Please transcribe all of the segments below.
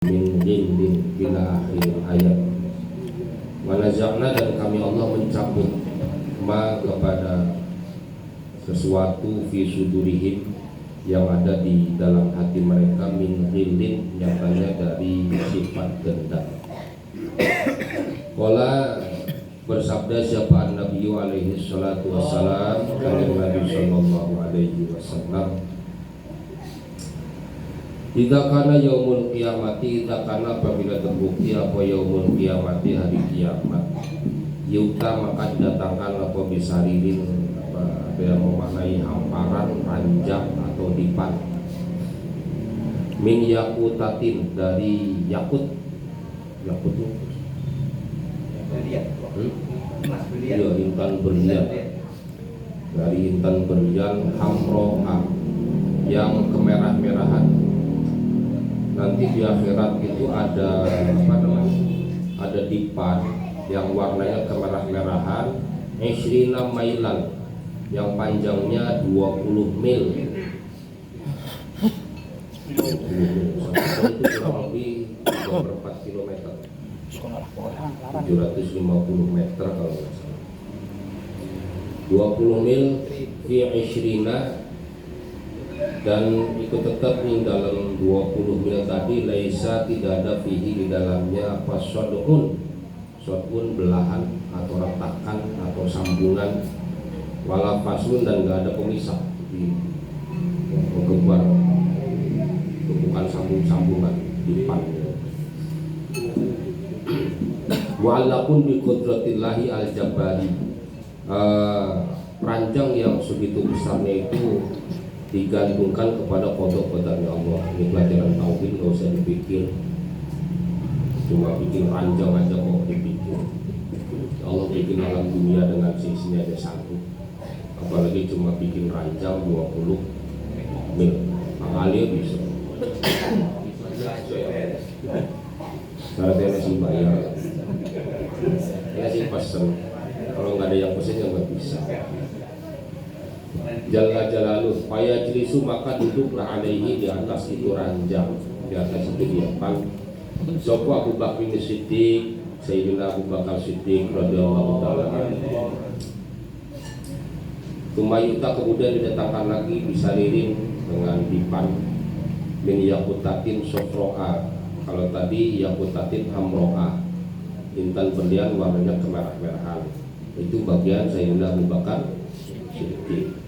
min jildin ila akhir ayat. Wa naza'na, dan kami Allah mencabut ma kepada sesuatu fi sudurihim yang ada di dalam hati mereka, min ghillin nyatanya dari sifat dendam. Qala, bersabda siapa Nabi alaihi salatu wassalam, kanjeng Nabi sallallahu alaihi wasallam, idza kana yaumul qiyamati, idza kana apabila terbukti apa yaumul qiyamati, hari kiamat, yuta maka didatangkan apa bisaririn, apa yang memaknai hamparan, ranjang atau dipan, min yakutatin, dari yakut. Yakut itu ya, intan berlian, dari intan berlian, hamroa, yang kemerah-merahan. Nanti di akhirat itu ada apa namanya? Ada dipan yang warnanya kemerah-merahan, ishrina mailan, yang panjangnya 20 mil. Itu kurang lebih 4 km, 750 meter kalau nggak salah. 20 mil fi ishrina, dan itu tetap di dalam 20 mil tadi, laisa tidak ada fihi di dalamnya apa sodun belahan atau retakan atau sambungan, wala fasun, dan nggak ada pemisah di kebar, bukan sambungan di pan. Wa'allakun bi qudratillahi al-jabbari, ranjang yang segitu besarnya itu digantungkan kepada kodok-kodoknya Allah. Ini pelajaran tauhid, nggak usah dipikir, cuma bikin ranjang aja kok dipikir. Allah bikin alam dunia dengan sisinya ada satu, apalagi cuma bikin ranjang 20 mil. Mengalir bisa. Syaratnya masih bayar, ya sih pesen. Kalau nggak ada yang pesen ya nggak bisa. Jalla jalaluh, faya jlisu, maka duduklah alaihi, di atas itu ranjang, di atas itu diapan, sopo Abu Bakar Siddiq, Sayyidina Abu Bakar Siddiq radhiyallahu ta'ala anhu. Tumayuta, kemudian didatangkan lagi bisaririn, dengan dipan, min yakutatin sofroa. Kalau tadi yakutatin hamroa, intan berlian warnanya kemerah-merahan, itu bagian Sayyidina Abu Bakar.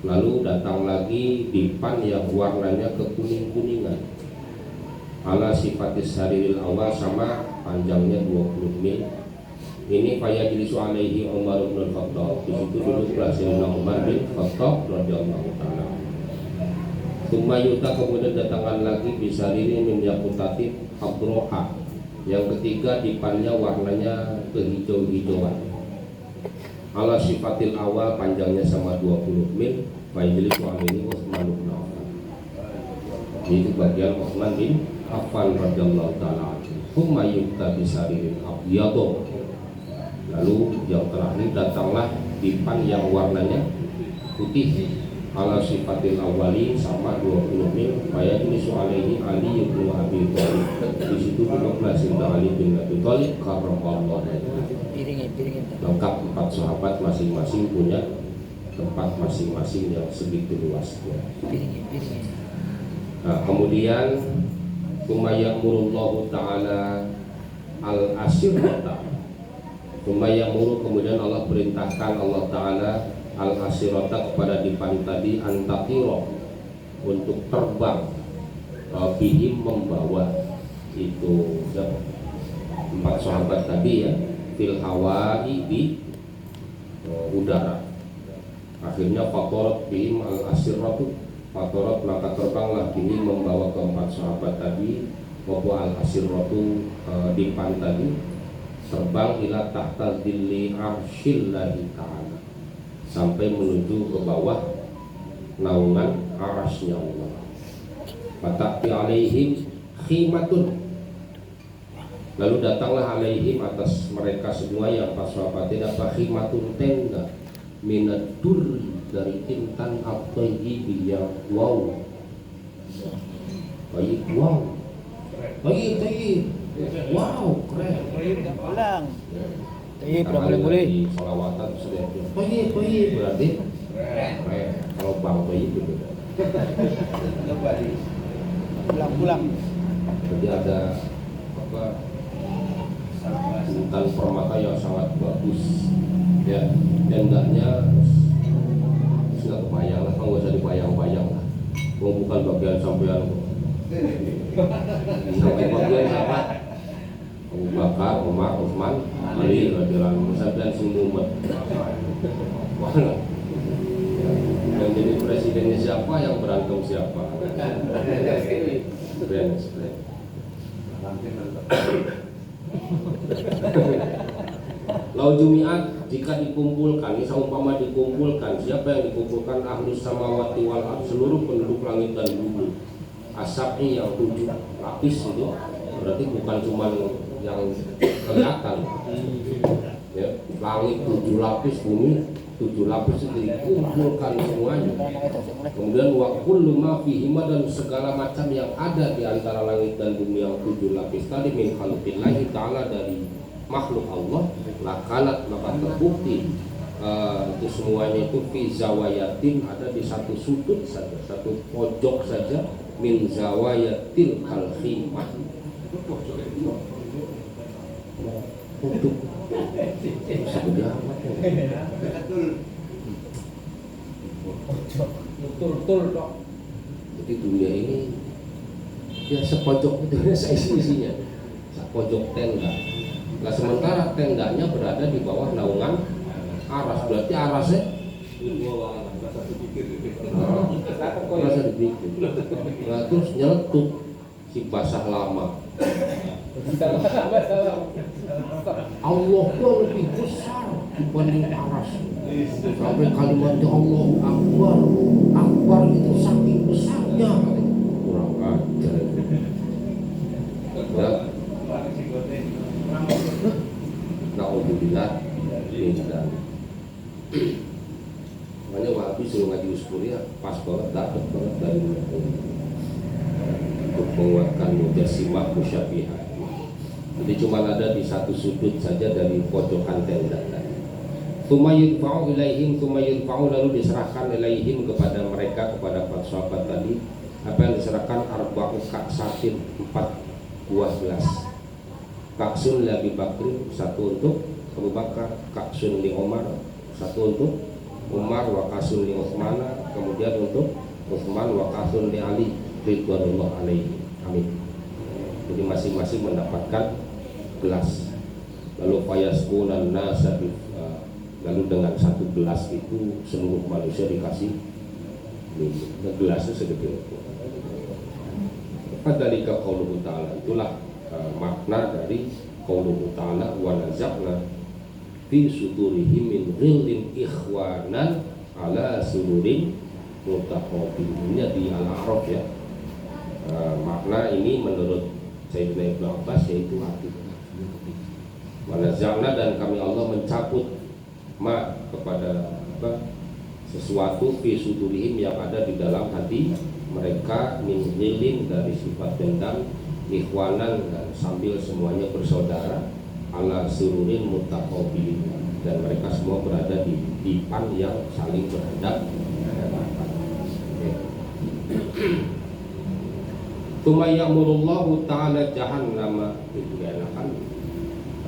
Lalu datang lagi dipan yang warnanya kekuning-kuningan, ala sifatis sariril awal, sama panjangnya 20 mil. Ini faya jilisu alaihi Umar bin Khattab, di situ duduk Sayyidina Umar bin Khattab radhiyallahu ta'ala. Tumayuta, kemudian datangkan lagi bisaririn min yakutatin habroha, yang ketiga dipannya warnanya kehijau-hijauan, ala sifatil awal, panjangnya sama 20 mil. Fajlis wa ini Utsman bin Affan, itu bagian Utsman bin Affan radhiyallahu ta'ala anhu. Humayuta bisaririn abyadu, lalu yang terakhir datanglah dipan yang warnanya putih, ala sifatil awali, sama 20 mil. Fajlis wa alaihi Ali bin Abi Thalib, di situ duduklah Sayyidina Ali bin Abi Thalib karramallahu wajhahu. Lengkap 4 sahabat, masing-masing punya tempat masing-masing yang segitu luasnya. Nah, kemudian Tumayamurullahu ta'ala al-asirata, Tumayamuru, kemudian Allah perintahkan, Allah ta'ala al-asirata, kepada dipan tadi, antakiro, untuk terbang, bihim, membawa itu 4 sahabat tadi ya, fil hawai, di udara. Akhirnya fatorot bihim al-asiratu, fatorot, maka terbanglah bihim, membawa ke-4 sahabat tadi, bahwa al-asiratu, dipan tadi, terbang ila tahta dhilli arsyillahi ta'ala, sampai menuju ke bawah naungan arasnya Allah. Fata'ti alaihim khimatun, lalu datanglah alaihim, atas mereka semua yang pas wafat, apa khimatun, tenda, minadur, dari intan at-tayyibi, yang wow, baik wow, Tayyib. Wow, keren. Ulang. Tayyib, Karena boleh. di sholawatan sudah Tayyib berarti keren. Kalau Bang Tayyib itu Ulang. jadi ada apa intan permata yang sangat bagus ya, tendanya sudah kebayang lah, nggak usah dibayang-bayang lah, bukan bagian sampean sampai bagian siapa? Abu Bakar, Umar, Utsman, Ali radhiyallahu anhu, sampean sing mumet. Yang jadi presidennya siapa, yang berantem siapa? Beres. Lau jumi'at, jika dikumpulkan, ini seumpama dikumpulkan, siapa yang dikumpulkan? Ahlus samawati wal ardh, seluruh penduduk langit dan bumi. Asapnya yang 7 lapis itu, berarti bukan cuma yang kelihatan. Ya, langit 7 lapis, bumi 7 lapis itu dikumpulkan semuanya. Kemudian wa kullu ma fihima, dan segala macam yang ada di antara langit dan bumi yang 7 lapis tadi, min khalqillahi ta'ala, dari makhluk Allah, lakanat, maka terbukti itu semuanya itu fi zawayatin, ada di satu sudut saja, satu pojok saja, min zawayatil khalqimah, untuk sebenarnya betul dok. Jadi dunia ini ya sepojok itu isinya, sepojok tenda. Nah sementara tendanya berada di bawah naungan aras, berarti arasnya rasa dibikin. Nah terus nyeletuk si basah lama. Allah pun lebih besar dibanding aras. Sampai kalimatnya Allah Akbar, Akbar itu saking besarnya. Kurang ajar. Na'udzubillah min dzalik. Makanya Wahabi suruh ngaji Uskuria pas banget, dapat banget dari untuk menguatkan mujassimah musyabihah. Jadi cuma ada di satu sudut saja dari pojokan tenda. Tumayudfa'u ilaihim, lalu diserahkan ilaihim kepada mereka, kepada para sahabat tadi. Apa yang diserahkan? Arba'u ka'satin, 4 buah gelas. Kaksun li Abi Bakri, satu untuk Abu Bakar, kaksun li Umar, satu untuk Umar, wa kaksun li Utsman, kemudian untuk Utsman, wa kaksun li Ali ridwanullah alaihi. Amin. Jadi masing-masing mendapatkan gelas. Lalu fayasqunan nasa, lalu dengan satu gelas itu seluruh manusia dikasih minum. Nah, gelasnya segede itu. Fadzalika qauluhu ta'ala, itulah makna dari qauluhu ta'ala, wa nazaqna fi sudurihim min ghillin ikhwanan ala sururin mutaqabilin. Ini di Al-A'raf ya. Makna ini menurut Sayyidina Ibnu Abbas yaitu hati. Wa nazaqna, dan kami Allah mencabut ma kepada sesuatu fi sudurihim yang ada di dalam hati mereka, min ghillin dari sifat dendam, ikhwanan dan sambil semuanya bersaudara, ala sururin mutaqabilin, dan mereka semua berada di dipan yang saling berhadap. Tsumma ya'murullahu ta'ala jahannama, itu enakan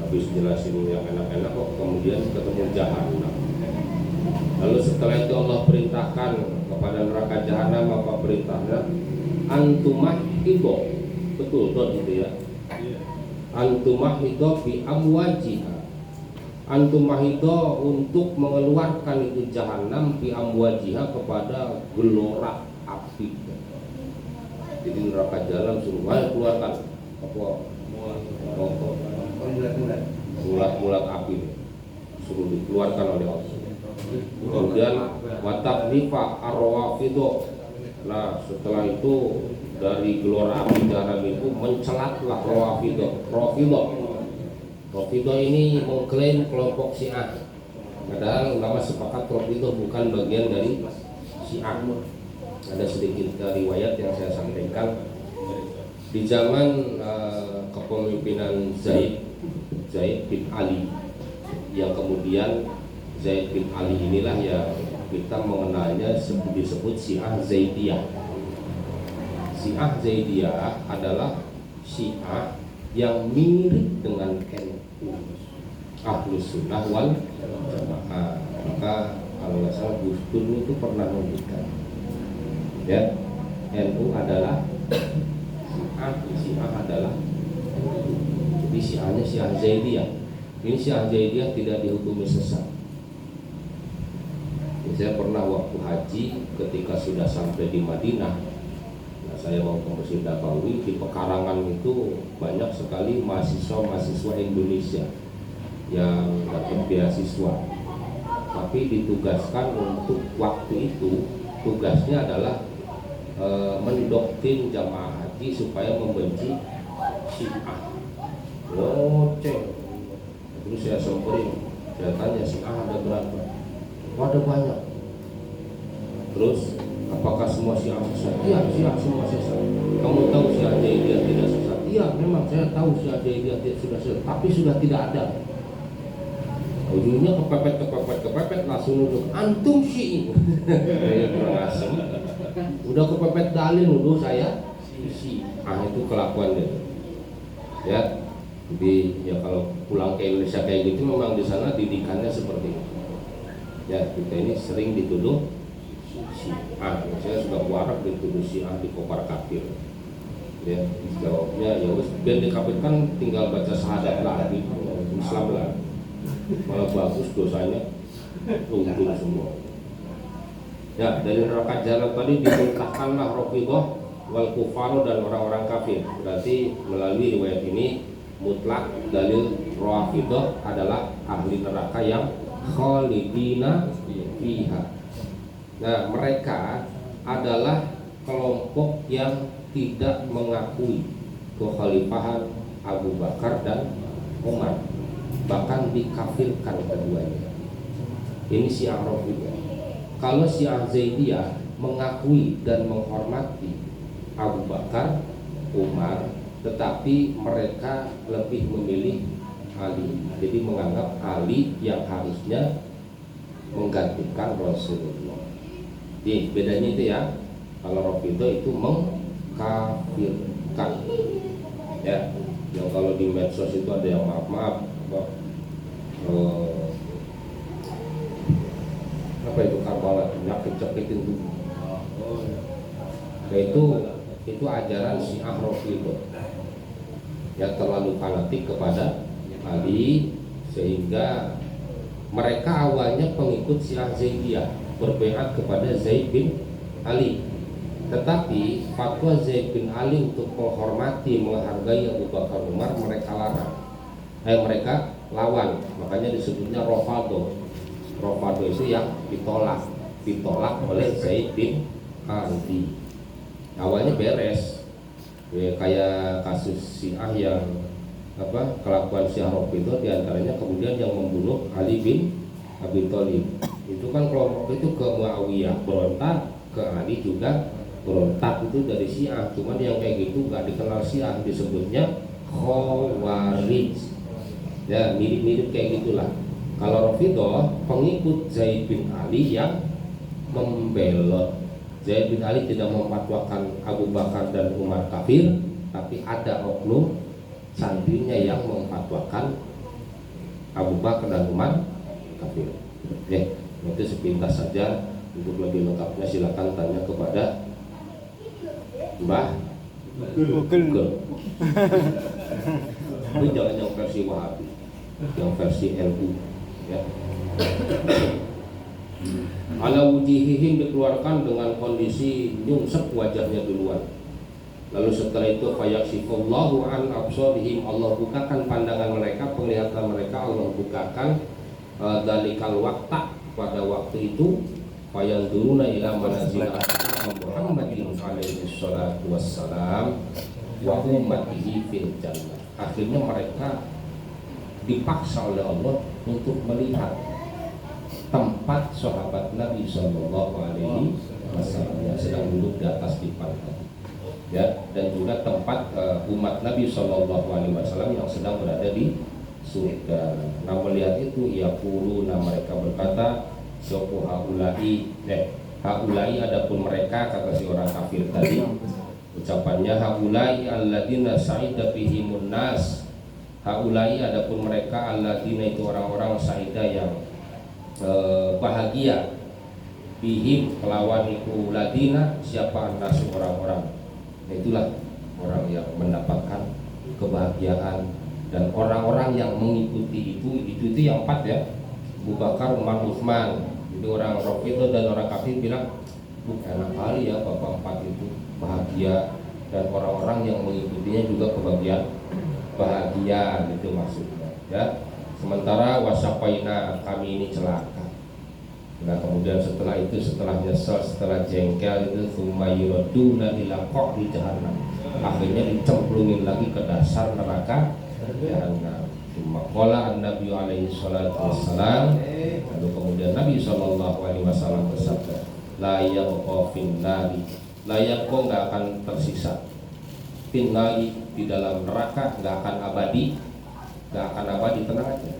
habis jelasin yang enak-enak kok kemudian ketemu jahannam. Lalu setelah itu Allah perintahkan kepada neraka jahanam, apa perintahnya? Antumah ibo, betul tuh gitu ya. Antumah ido bi amwajiha, antumah ido untuk mengeluarkan itu jahanam bi amwajiha kepada gelora api. Jadi neraka jahanam suruh keluarkan apa mulat-mulat api, suruh dikeluarkan oleh Allah. Kemudian watak nifa arwafido. Nah setelah itu dari gelora api jahanam itu mencelatlah rawafido. Rafido ini mengklaim kelompok Syiah, padahal ulama sepakat Rafido bukan bagian dari Syiah. Ada sedikit riwayat yang saya sampaikan Di zaman kepemimpinan Zaid bin Ali, yang kemudian Zaid bin Ali inilah yang kita mengenalnya disebut Syiah Zaidiyah. Syiah Zaidiyah adalah Syiah yang mirip dengan NU, Ahlus Sunnah wal Jamaah. Maka kalau nggak salah Gus Dur itu pernah memberikan, ya, NU adalah Syiah adalah, jadi Syiahnya Syiah Zaidiyah. Ini Syiah Zaidiyah tidak dihukumi sesat. Saya pernah waktu haji ketika sudah sampai di Madinah, nah saya mau ke Masjid Nabawi, di pekarangan itu banyak sekali mahasiswa Indonesia yang dapat beasiswa, tapi ditugaskan untuk waktu itu tugasnya adalah mendoktrin jamaah haji supaya membenci Syiah. Loceng. Terus saya samperin, saya tanya Syiah ada berapa? Ada banyak. Terus apakah semua Syiah sesat? Iya, Syiah semua sesat. Kamu tahu Syiah Zaidiyah tidak sesat? Iya, memang saya tahu Syiah Zaidiyah sudah sesat, tapi sudah tidak ada. Ujungnya kepepet langsung nuduh antum Syi'i. Saya kurang asem. Udah kepepet dalil nuduh saya Syiah. Itu kelakuannya. Ya. Jadi ya kalau pulang ke Indonesia kayak gitu memang di sana didikannya seperti itu. Ya, kita ini sering dituduh Syiah. Saya sudah warak dituduh Syiah di kopar kafir. Ya, jawabnya ya wes biar dikafirkan tinggal baca syahadat lagi, Islam lah. Malah bagus dosanya unggul semua. Ya, dari neraka jalan tadi dimuntahkanlah Rafidhah wal kufaru dan orang-orang kafir. Berarti melalui riwayat ini mutlak dalil Rafidhah adalah ahli neraka yang khalidina fiha. Nah, mereka adalah kelompok yang tidak mengakui kekhalifahan Abu Bakar dan Umar, bahkan dikafirkan keduanya. Ini Syiah Rafidhah. Kalau Syiah Zaidiyah mengakui dan menghormati Abu Bakar, Umar, tetapi mereka lebih memilih Ali. Jadi menganggap Ali yang harusnya menggantikan Rasulullah. Jadi bedanya itu ya. Kalau Rafidhah itu mengkafirkan. Ya, yang kalau di medsos itu ada yang maaf apa itu Karbala nyakit-nyakitin tuh. Ya itu ajaran Syiah Rafidhah. Ya terlalu fanatik kepada Ali sehingga mereka awalnya pengikut Syiah Zaidiyah, berbaiat kepada Zaid bin Ali. Tetapi fatwa Zaid bin Ali untuk menghormati, menghargai Abu Bakar Umar mereka larang. Mereka lawan, makanya disebutnya Rafadhah. Rafadhah itu yang ditolak oleh Zaid bin Ali. Awalnya beres, ya, kayak kasus Syiah yang kelakuan Syiah Rafidhah diantaranya kemudian yang membunuh Ali bin Abi Thalib. Itu kan kelompok itu ke Muawiyah berontak, ke Ali juga berontak, itu dari Syiah. Cuman yang kayak gitu nggak dikenal Syiah, disebutnya Khawarij. Ya mirip-mirip kayak gitulah. Kalau Rafidhah pengikut Zaid bin Ali yang membelot. Zaid bin Ali tidak memfatwakan Abu Bakar dan Umar kafir, tapi ada oknum santrinya yang memfatwakan Abu Bakar dan Umar kafir. Ya, itu sepintas saja. Untuk lebih lengkapnya silakan tanya kepada Mbah Google. Tapi jangan yang versi Wahabi, yang versi LU. Ya. Ala wujihihim dikeluarkan dengan kondisi nyungsep wajahnya duluan. Lalu setelah itu fayaksifullahu an absarihim, Allah bukakan pandangan mereka, penglihatan mereka Allah bukakan dalikal waqta, pada waktu itu fayanzuruna ila manazila Muhammadin alaihi salatu wassalam wa ummatihi fil jannah. Akhirnya mereka dipaksa oleh Allah untuk melihat tempat sahabat Nabi Sallallahu Alaihi Wasallam yang sedang duduk di atas dipan tadi. ya, dan juga tempat umat Nabi SAW yang sedang berada di surga. Nah melihat itu yaquluna, mereka berkata, sopo haulai, haulai adapun mereka, kata si orang kafir tadi, ucapannya haulai alladzina sa'ida fihimun nas, haulai adapun mereka alladzina itu orang-orang sa'ida yang bahagia, bihim kelawan iku ladina, siapa annas orang-orang. Itulah orang yang mendapatkan kebahagiaan, dan orang-orang yang mengikuti itu yang 4 ya, Abu Bakar, Umar, Utsman. Jadi orang Rafidhah dan orang kafir bilang, enak kali ya bapak 4 itu bahagia, dan orang-orang yang mengikutinya juga bahagia, gitu maksudnya ya. Sementara wasapaina, kami ini celaka. Nah kemudian setelah itu, setelah nyesel, setelah jengkel itu, sumayyiraduna ila qa'ri jahannam, akhirnya dicemplungin lagi ke dasar neraka jahannam. Maqala an-nabi alaihi salatu wassalam, lalu kemudian Nabi sallallahu alaihi wasallam bersabda, la yabqa fin nari, la yabqa, enggak akan tersisa, fin nari, di dalam neraka, enggak akan abadi, tenang aja.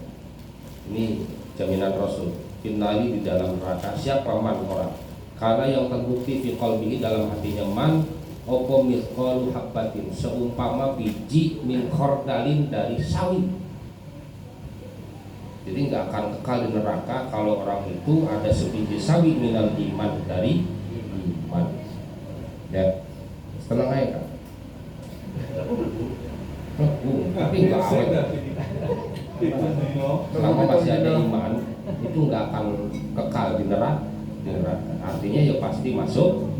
Ini jaminan Rasul. Finnari, di dalam neraka, siapa man orang, karena yang terbukti fi qalbihi, dalam hatinya, man opo mithqalu habbatin, seumpama biji min khordalin, dari sawi. Jadi nggak akan kekal di neraka kalau orang itu ada sebiji sawi minal iman, dari iman. Ya, tenang aja kan. Tapi nggak awet. Selama masih ada iman, itu nggak akan kekal di neraka. Artinya ya pasti masuk.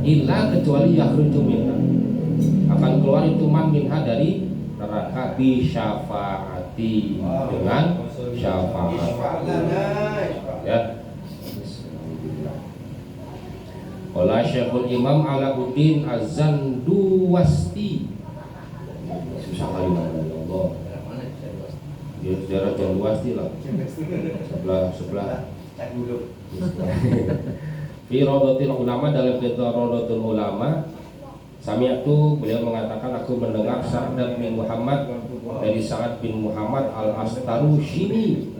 Illa, kecuali yakhruju minha, akan keluar itu man minha, dari neraka, bi syafaati, dengan syafaat ya. Qala Syekhul Imam Alauddin Az-Zanduwasti, susah kali namanya Allah. Dia sejarah Zanduwasti lah, sebelah fi Rodotul Ulama, dalam kitab Rodotul Ulama, sami'tu, beliau mengatakan, aku mendengar Sa'ad bin Muhammad, dari Sa'ad bin Muhammad al-Astarushini,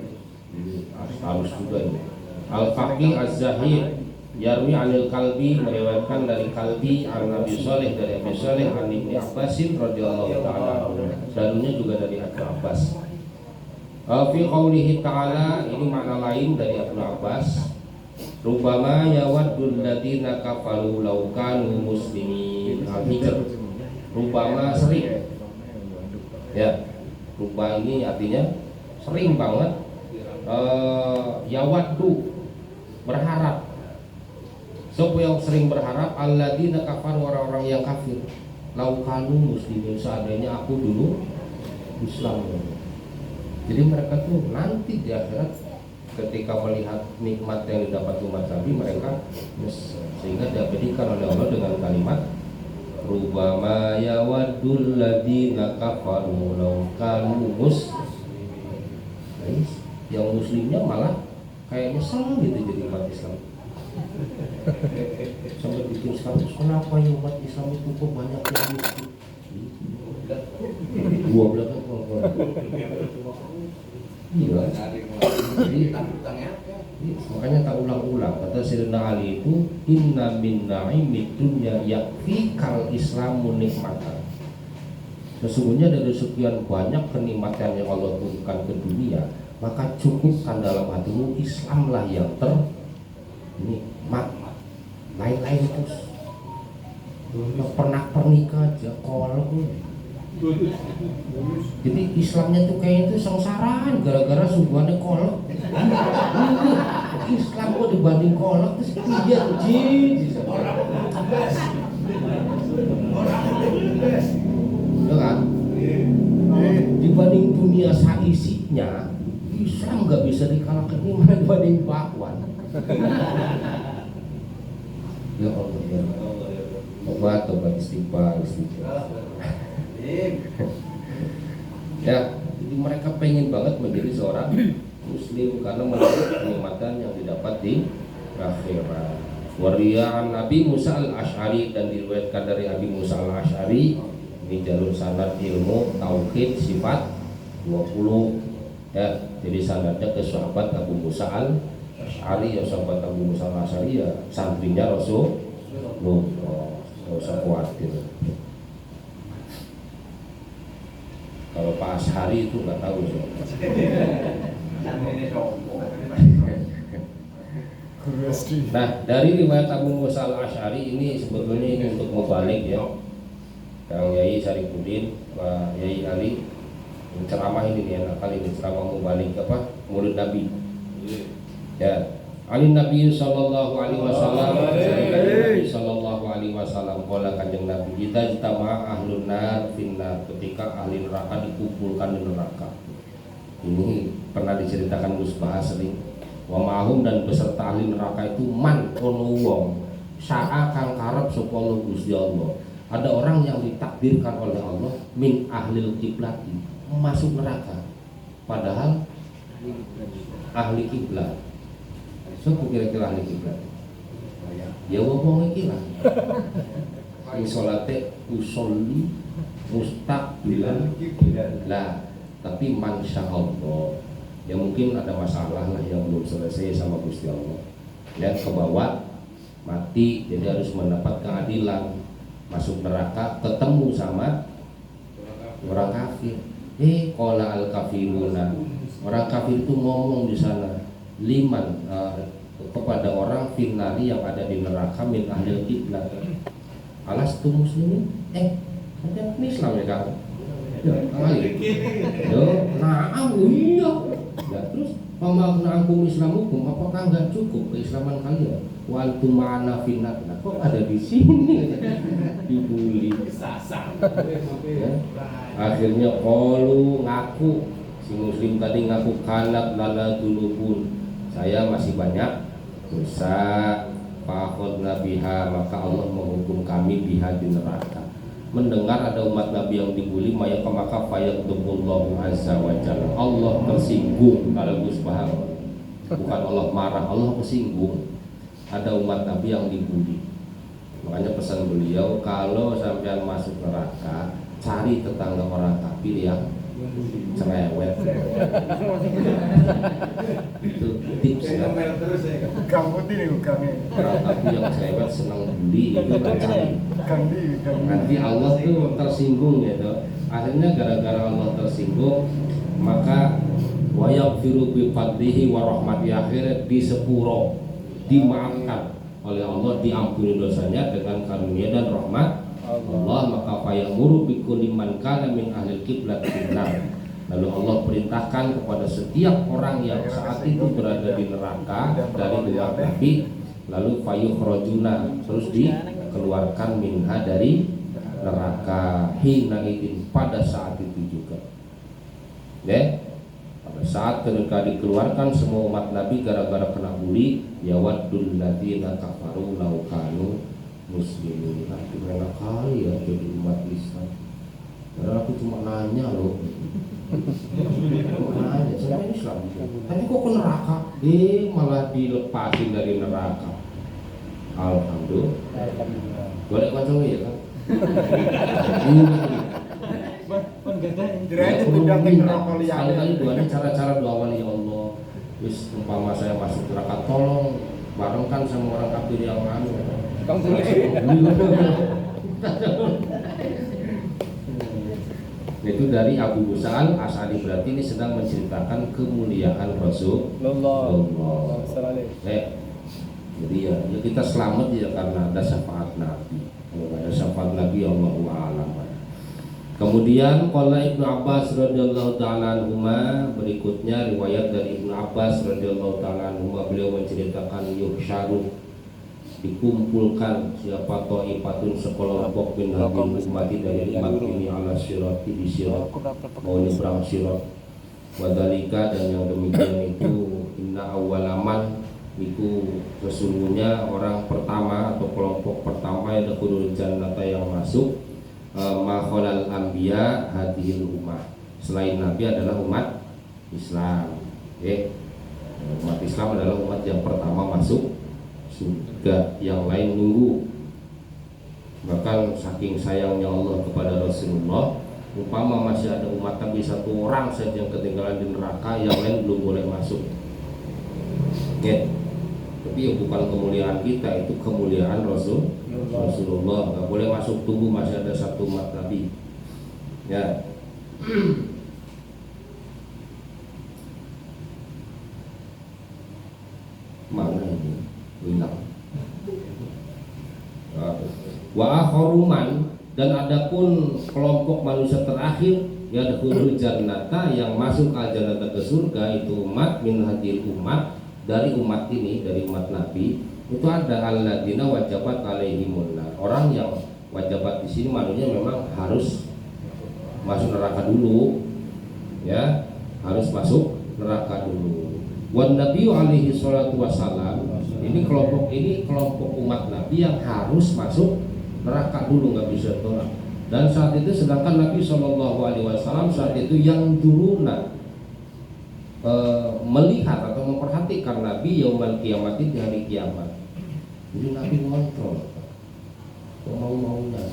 Astarus juga ini, al-Faqih az-Zahid, yarwi anil Kalbi, meriwayatkan dari Kalbi, an Abi Shalih, dari Abi Shalih, an Ibnu Abbasin radhiyallahu ta'ala, dalunya juga dari Ibnu Abbas. Fi qaulihi ta'ala, ini makna lain dari Ibnu Abbas, rubama yawaddul ladzina kafaru law kanu muslimin. Al-Hijr, rubama, sering ya, ruba ini artinya sering banget, yawaddu, berharap. Siapa yang sering berharap, alladzina kafaru, orang-orang yang kafir, law kanu muslimin, seandainya aku dulu Islam. Jadi mereka tuh nanti di akhirat, ketika melihat nikmat yang didapat umat Nabi, mereka sehingga diabadikan oleh Allah dengan kalimat rubama yawaddul ladzina kafaru law kanu muslimin. Yang muslimnya malah kayaknya senang gitu jadi umat Islam. Sampai bikin status, kenapa ya umat Islam itu kok banyak yang miskin? Gua bilang iya. Jadi, makanya tak ulang-ulang kata Sayyidina Ali itu, inna min na'imid dunya yakfikal islamu nikmatan. Sesungguhnya dari sekian banyak kenikmatan yang Allah berikan ke dunia, maka cukupkan dalam hatimu Islamlah yang ternikmat. Lain-lain terus pernah pernikah aja kolok. Jadi Islamnya tuh kayak itu sengsaraan gara-gara suguhannya kolok. Islam kok dibanding kolok terus iya jijik. Ya kan? Dibanding dunia saisinya, Islam nggak bisa dikalahkan, ini mana dibanding bakwan. Ya Allah ya. Tobat istighfar. Ya, jadi mereka pengen banget menjadi seorang muslim karena melihat kenikmatan yang didapat di akhirat. Wariyan Nabi Musa al-Ash'ari, dan diriwayatkan dari Abi Musa al-Ash'ari. Ini jalur sanad ilmu tauhid sifat 20 ya. Jadi sanadnya ke sahabat Abu Musa al-Ash'ari, ya sahabat Abu Musa al-Ash'ari ya santrinya Rasul. Nggak usah khawatir. Kalau Pak Ash'ari itu nggak tahu so. Nah, dari riwayat Abu Musa al-Ash'ari ini sebetulnya ini untuk mubalik ya. Yang Yai Syarifuddin, Pak Yai Ali ceramah ini enak kali ini, ceramah mubalik apa? Murid Nabi. Ya. Ali Nabi sallallahu alaihi wasallam, Nabi sallallahu alaihi wasallam qala kanjeng Nabi, "Idza jtama'a ahlun nar finnar", ketika ahli neraka dikumpulkan di neraka. Ini pernah diceritakan Gus Bahas sering. Wa ma'hum, dan beserta ahli neraka itu man ono wong sa'a kang karep sapa Gusti Allah. Ada orang yang ditakdirkan oleh Allah min ahlil kiblati masuk neraka, padahal ahli kiblat. So kira-kira ahli kiblat ya wong iki lah. Sing salate usolli mustaqbilan lah, tapi mansyaallah ya mungkin ada masalah lah yang belum selesai sama Gusti Allah. Lihat ke bawah mati, jadi harus mendapat keadilan. Masuk neraka ketemu sama orang kafir. Qala al kafiruna, orang kafir itu ngomong di sana liman kepada orang finari yang ada di neraka min ahlil kiblat. Alastu muslimin? Ada Islam ya kan? Ya, kali. Yo, na'am iya. Ya, terus pemaknaan hukum Islam hukum, apakah enggak cukup keislaman kalian? Wal tumana finnar. Nah, kok ada di sini? Dibully. Ya. Akhirnya qalu ngaku, si muslim tadi ngaku kanat lana dulubun. Saya masih banyak dosa. Fa'akhadna biha, maka Allah menghukum kami biha di neraka. Mendengar ada umat Nabi yang dibully, maka fayaqdullahu azza wa jalla. Allah tersinggung. Kalau Gus paham, bukan Allah marah, Allah tersinggung. Ada umat Nabi yang dibully. Makanya pesan beliau, kalau sampean masuk neraka, cari tetangga orang kafir yang cerewet. Itu tips ya. Kamu ini bukannya. Orang kafir yang cerewet senang bully itu cari. Nanti Allah tuh tersinggung gitu. Akhirnya gara-gara Allah tersinggung, maka wa yaghfiru bi fadlihi wa rahmati, akhirnya disepuro, dimaafkan oleh Allah, diampuni dosanya dengan karunia dan rahmat Allah. Maka fayamuru bi kulli man kana min ahli qiblat finnar. Lalu Allah perintahkan kepada setiap orang yang saat itu berada di neraka dari umat Nabi, lalu fayukhrajuna, terus dikeluarkan minha dari neraka, hina idin, pada saat itu juga. Ya, pada saat ketika dikeluarkan semua umat Nabi gara-gara kena bully, ya waddul ladzina kafaru law kanu muslimin. Tapi enak kali ya jadi umat Islam. Karena aku cuma nanya loh. Nanya, saya Islam. Tapi kok ke neraka? Malah dilepasin dari neraka. Alhamdulillah. Boleh macam ya kan? Sekali-kali doanya cara-cara doa wali Allah. Wis umpama saya masuk neraka, tolong barengkan sama orang kafir yang anu. Itu dari Abu Musa al-Ash'ari, berarti ini sedang menceritakan kemuliaan Rasulullah. Jadi ya kita selamat ya karena ada syafaat Nabi. Kalau ada syafaat Nabi, Allahu a'lam. Kemudian qala Ibnu Abbas radhiyallahu taala anhuma, berikutnya riwayat dari Ibnu Abbas radhiyallahu taala anhuma, beliau menceritakan yuhsyaru, dikumpulkan siapa ta'ifatun sekelompok min hadhihi ummati dari umat ini ala sirati di sirat, mau nyebrang sirat. Wadalika, dan yang demikian itu inna awwalaman, itu sesungguhnya orang pertama atau kelompok pertama yang dakhulul jannata yang masuk makholal anbiya hadhil ummah, selain Nabi adalah umat Islam. Umat Islam adalah umat yang pertama masuk surga, yang lain nunggu. Bahkan saking sayangnya Allah kepada Rasulullah, umpama masih ada umat Nabi satu orang saja yang ketinggalan di neraka, yang lain belum boleh masuk. Ya. Tapi ya bukan kemuliaan kita, itu kemuliaan Rasulullah. Nggak boleh masuk, tunggu masih ada satu umat Nabi. Ya. Mana ini? Hilang. Wa akharuman, dan adapun kelompok manusia terakhir yadkhulul jannata, yang masuk al jannata ke surga, itu umat min hadil umat, dari umat ini, dari umat Nabi itu ada alladzina wajabat alaihimun nar, orang yang wajabat di sini maksudnya memang harus masuk neraka dulu, ya, harus masuk neraka dulu. Wan Nabi alaihi salatu wasalam, ini kelompok umat Nabi yang harus masuk neraka dulu, nggak bisa tolak. Dan saat itu sedangkan Nabi SAW saat itu yang duruna melihat atau memperhatikan Nabi yaumal kiamat, di hari kiamat. Jadi Nabi ngontrol, mau-maunya,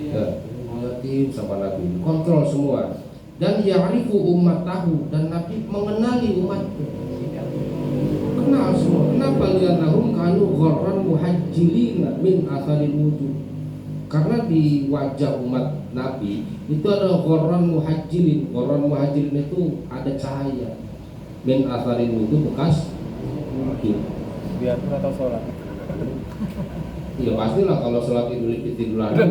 ya, ngeliatin sama Nabi, kontrol semua. Dan ya'rifu umat tahu, dan Nabi mengenali umatnya, kenal semua. Kenapa? Lianahum kanu ghorran muhajjilina min atharil wujud, karena di wajah umat Nabi itu ada ghorran muhajjilin. Ghorran muhajjilin itu ada cahaya, min atharil wujud, bekas wudhu. Biar atau sholat. Ya pastilah kalau sholat Idul Fitri dulu ada.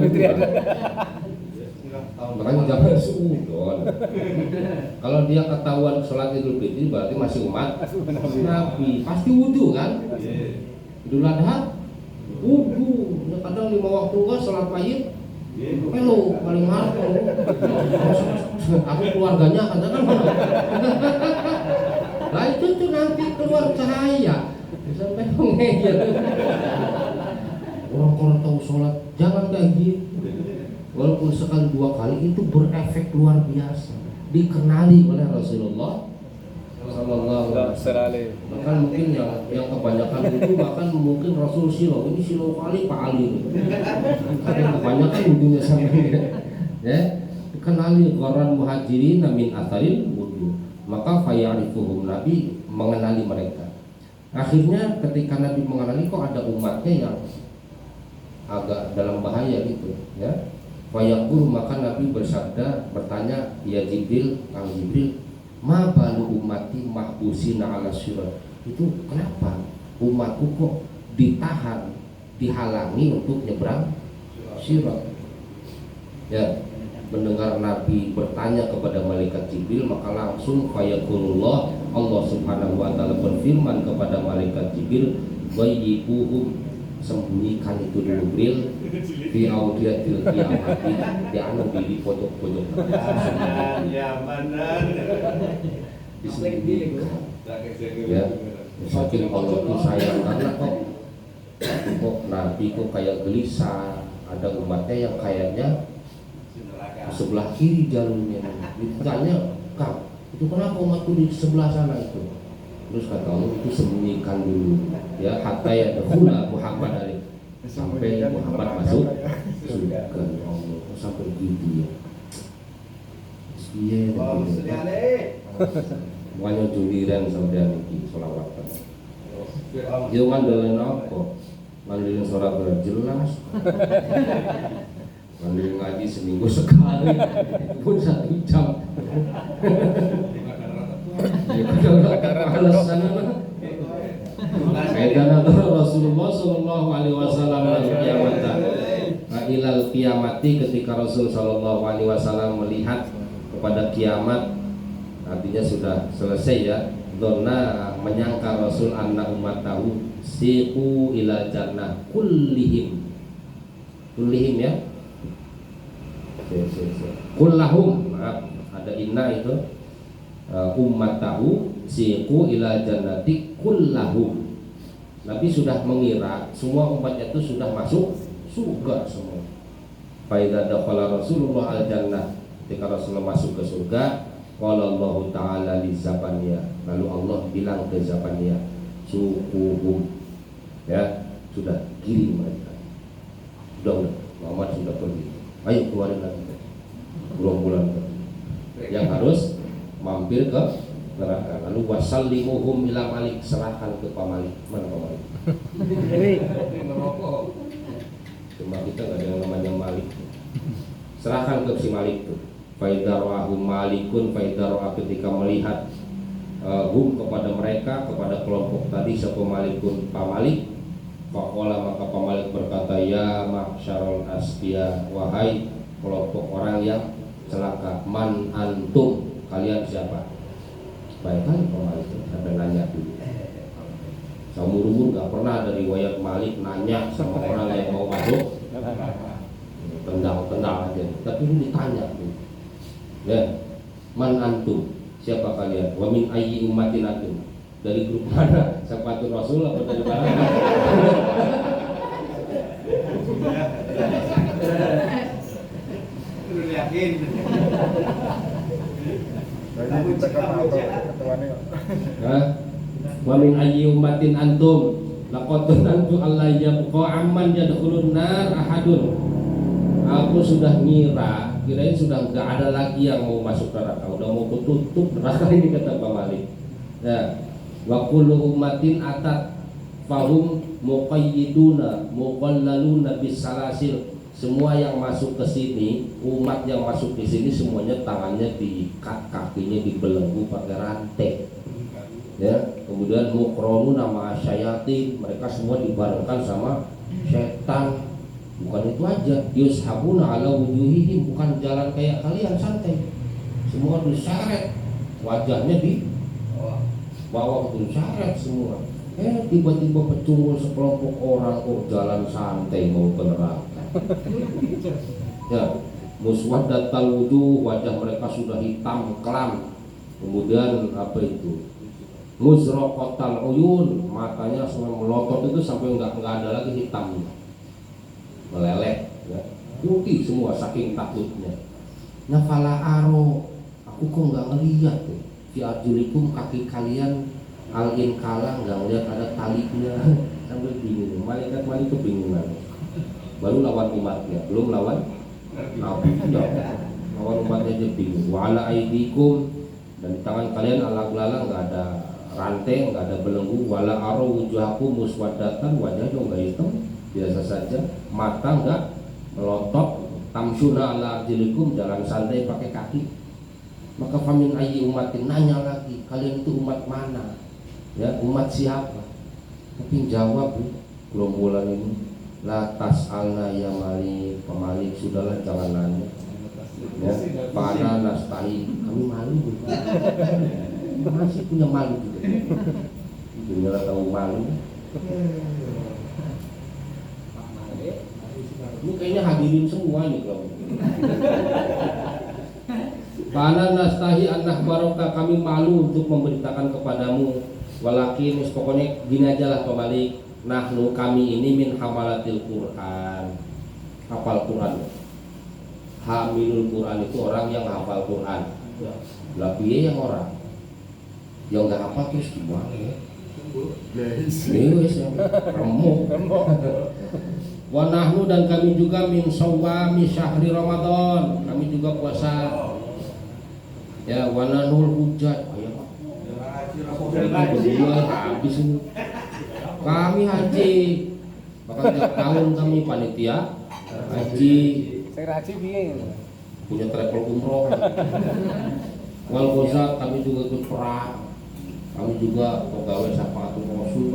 Makanya jangan suudon. Kalau dia ketahuan sholat Idul Fitri berarti masih umat Nabi. Pasti wudhu kan? Idul Adha wudhu. Ya, kadang 5 waktu kan sholat mayit. Hello, paling mahal. Aku keluarganya kan. Nah itu tuh nanti keluar cahaya. Sampai ngeyel. Orang kalau tahu sholat jangan kayak gitu. Walaupun sekali 2 kali itu berefek luar biasa, dikenali oleh Rasulullah Sallallahu Alaihi Wasallam. Bahkan mungkin yang kebanyakan itu bahkan mungkin Rasul silau, ini silau kali Pak Ali. Karena kebanyakan ujungnya sampai ya, dikenali Quran muhajirin min atharil wudu. Maka fayarifuhum, Nabi mengenali mereka. Akhirnya ketika Nabi mengenali, kok ada umatnya yang agak dalam bahaya gitu, ya. Fayaqul, maka Nabi bersabda, bertanya, ya Jibril, Kang Jibril, ma balu ummati mahbusina ala sirat. Itu kenapa umatku kok ditahan, dihalangi untuk nyebrang sirat? Ya, mendengar Nabi bertanya kepada malaikat Jibril, maka langsung fayaqulullah, Allah Subhanahu wa taala berfirman kepada malaikat Jibril, ghayyibuhum, sembunyikan itu dulu Jibril, di audiatil kiamat, di anu di pojok-pojok. Ya mana? Disembunyikan. Ya, saking Allah itu sayang, karena kok Nabi kok kayak gelisah, ada umatnya yang kayaknya sebelah kiri jalurnya. Ditanya, Kang, itu kenapa umatku di sebelah sana itu? Terus kata Allah, itu sembunyikan dulu, ya, hatta ya dahula Muhammad ali, sampai Muhammad masuk surga. Allah, sampai gitu ya. Iya, makanya juliran sampai ini sholawatan. Yo ngandelin apa? Ngandelin sholat berjelas. Ngandelin ngaji seminggu sekali, itu pun 1 jam. Alasan Rasulullah Sallallahu Alaihi Wasallam ilal kiamati, ketika Rasul Sallallahu Alaihi Wasallam melihat kepada kiamat, artinya sudah selesai ya. Dona menyangka Rasul anna umat tahu siqu ilal jannah kullihim ya, kullahum, maaf ada inna itu. Umat tahu siqu ila jannati kullahum. Nabi sudah mengira semua umatnya itu sudah masuk surga semua. Fa idza dakhala Rasulullah al jannah, ketika Rasulullah masuk ke surga, qala Allah taala li Zabaniya, lalu Allah bilang ke Zabaniya, suquhum, Ya, sudah kirim mereka. Udah, Muhammad sudah pergi. Ayo keluarin lagi. Bulan yang harus mampir ke neraka. Lalu wasallimuhum ila malik, serahkan ke pamalik. Mana pamalik? Cuma kita nggak ada yang namanya malik. Serahkan ke si malik itu. Faidarwahum malikun, faidarwah ketika melihat kepada mereka, kepada kelompok tadi, siapa malikun pamalik. Faqala, maka pamalik berkata, ya ma'syarul asqiya, wahai kelompok orang yang celaka, man antum, kalian siapa? Baik kan pamalik sampai nanya dulu. Seumur-umur gak pernah ada riwayat Malik nanya sama orang yang mau masuk, tendang aja. Tapi ini ditanya tuh. Ya, man antum, siapa kalian? Wa min ayyi ummatin antum, dari grup mana? Sahabatul Rasul apa dari mana? Yakin. Jadi kita kan apa ketuanya? Hah? Wa min ayyi ummatin antum, laqad tantu alla yabqa amman yadkhulun nar ahadun. Aku sudah kirain sudah enggak ada lagi yang mau masuk neraka, udah mau tutup neraka ini, kata Pak Malik. Ya, wa kullu ummatin atat fahum muqayyiduna muqallaluna bisalasil. Semua yang masuk ke sini, umat yang masuk ke sini semuanya tangannya diikat, kakinya dibelenggu pakai rantai. Ya, kemudian mukronu nama syayatin, mereka semua dibarengkan sama setan. Bukan itu aja, yushabuna ala wujuhihim, bukan jalan kayak kalian santai. Semua diseret, wajahnya di bawah diseret semua. Tiba-tiba pecungul sekelompok orang jalan santai mau ke neraka. Ya, muswaddatal wujuh, wajah mereka sudah hitam kelam. Kemudian apa itu? Muzraqatal uyun, matanya semua melotot itu sampai enggak ada lagi hitamnya, meleleh, ya. Putih semua saking takutnya. Nafala aro, aku kok nggak ngelihat tuh. Fi arjulikum, kaki kalian alin kala, nggak ngelihat ada talinya. Sampai bingung, malaikat kebingungan. Baru lawan umatnya, belum lawan Nabi. Lawan umatnya aja bingung. Wa ala aidikum, dan di tangan kalian alang-alang nggak ada rantai, nggak ada belenggu. Wala aro wujuhakum muswadatan, wajahnya nggak hitam, biasa saja. Mata nggak melotot. Tamsuna ala arjulikum, jalan santai pakai kaki. Maka famin ayyi umatin, nanya lagi, kalian itu umat mana? Ya, umat siapa? Tapi jawab gerombolan ini, la tas'alna ya malik, pemalik, sudahlah jangan nanya. Ya, pana nastahi, kami malu. Masih punya malu juga. Dunia tahu malu. Ini kayaknya hadirin semua nih kalau. Pana nastahi anak barokah, kami malu untuk memberitakan kepadamu. Walakin pokoknya gini aja lah pemalik. Nahnu, kami ini min hamalatil Quran, hafal Quran. Hamilul Quran itu orang yang hafal Quran. Lah piye yang orang yang nggak hafal terus gimana ya? Wis remuk. Wa nahnu, dan kami juga min shawami syahri Ramadan, kami juga puasa. Ya, wa nanul hujjat. Berdua habis ini. Kami haji, bahkan tiap tahun kami panitia haji. Saya haji piye? Punya travel umroh. Wal ghazat, kami juga ikut perang. Kami juga pegawai Syafaatul Rasul.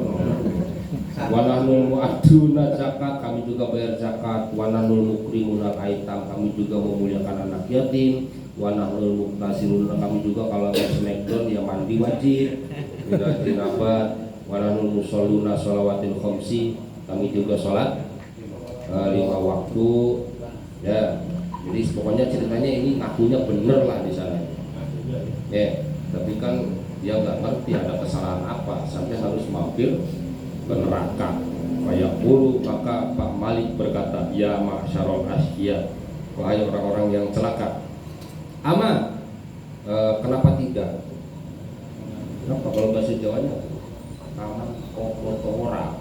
Wa nahnu mu'aduna zakat, kami juga bayar zakat. Wa nahnu mukrimunal aitam, kami juga memuliakan anak yatim. Wa nahnu muktasirun, kami juga kalau ada smackdown ya mandi wajib. Tidak jinabat. Wa nahnu musalluna shalawatil khamsi, kami juga sholat 5 waktu. Ya, jadi pokoknya ceritanya ini ngakunya bener lah di sana. Ya, tapi kan dia nggak ngerti ada kesalahan apa sampai harus mampir ke neraka. Fayaqulu, maka Pak Malik berkata, ya ma'syarul asqiya, wahai orang-orang yang celaka. Ama, kenapa tidak? Kenapa kalau bahasa Jawanya? Aman, ora.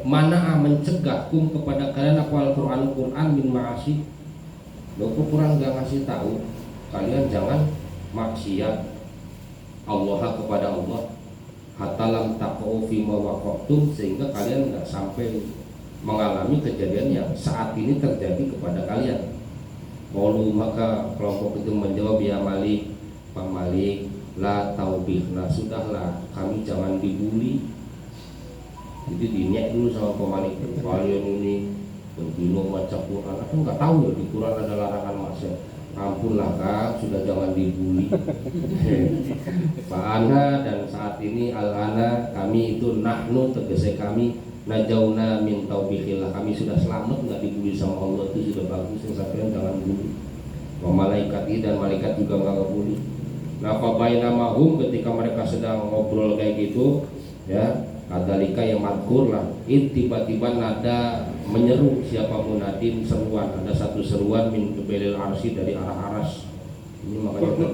mana mencegahkum kepada kalian apa Al-Quran min ma'asi. Lo kurang gak ngasih tahu kalian jangan maksiat Allah kepada Allah hatta lam taqau fi ma waqaftum, sehingga kalian nggak sampai mengalami kejadian yang saat ini terjadi kepada kalian. Qalu, maka kelompok itu menjawab, ya Malik, Pak Malik, la taubih, nah sudahlah kami jangan dibully. Jadi dinyek dulu sama Pak Malik, kalian ini berbino macam Quran, aku nggak tahu ya di Quran ada larangan maksiat. Ampunlah Kak, sudah jangan dibully. Pak Ana, dan saat ini Al-Ana, kami itu nahnu, tegese kami, najauna min taubikhillah, kami sudah selamat, nggak dibully sama Allah, itu sudah bagus. Yang sampean jangan bully. Wa malaikati, dan malaikat juga nggak ngebully. Nah, fabaina mahum, ketika mereka sedang ngobrol kayak gitu, ya, kadalika yang madkur lah, tiba-tiba nada menyeru, siapa munadin, seruan, ada satu seruan min kebelil arsi, dari arah aras. Ini makanya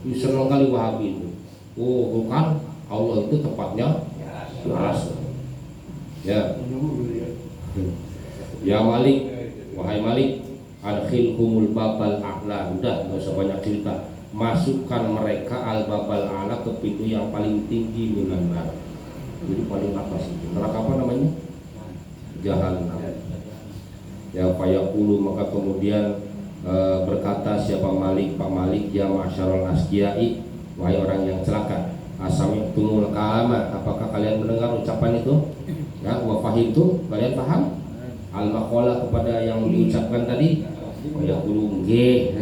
ini senang kali Wahabi itu. Oh bukan, Allah itu tepatnya di aras. Ya. Ya Malik, wahai Malik, adkhilhumul babal a'la. Udah, nggak usah banyak cerita. Masukkan mereka al babal a'la, ke pintu yang paling tinggi minan nar. Jadi paling atas itu. Neraka apa namanya? Jahannam. Ya fayaqulu, maka kemudian berkata siapa Malik, Pak Malik, ya masyarul asqiyai, wahai orang yang celaka, asami'tumul kalama, apakah kalian mendengar ucapan itu? Ya, wa fahimtum, kalian paham? Al maqala, kepada yang diucapkan tadi. Fayaqulu nggih.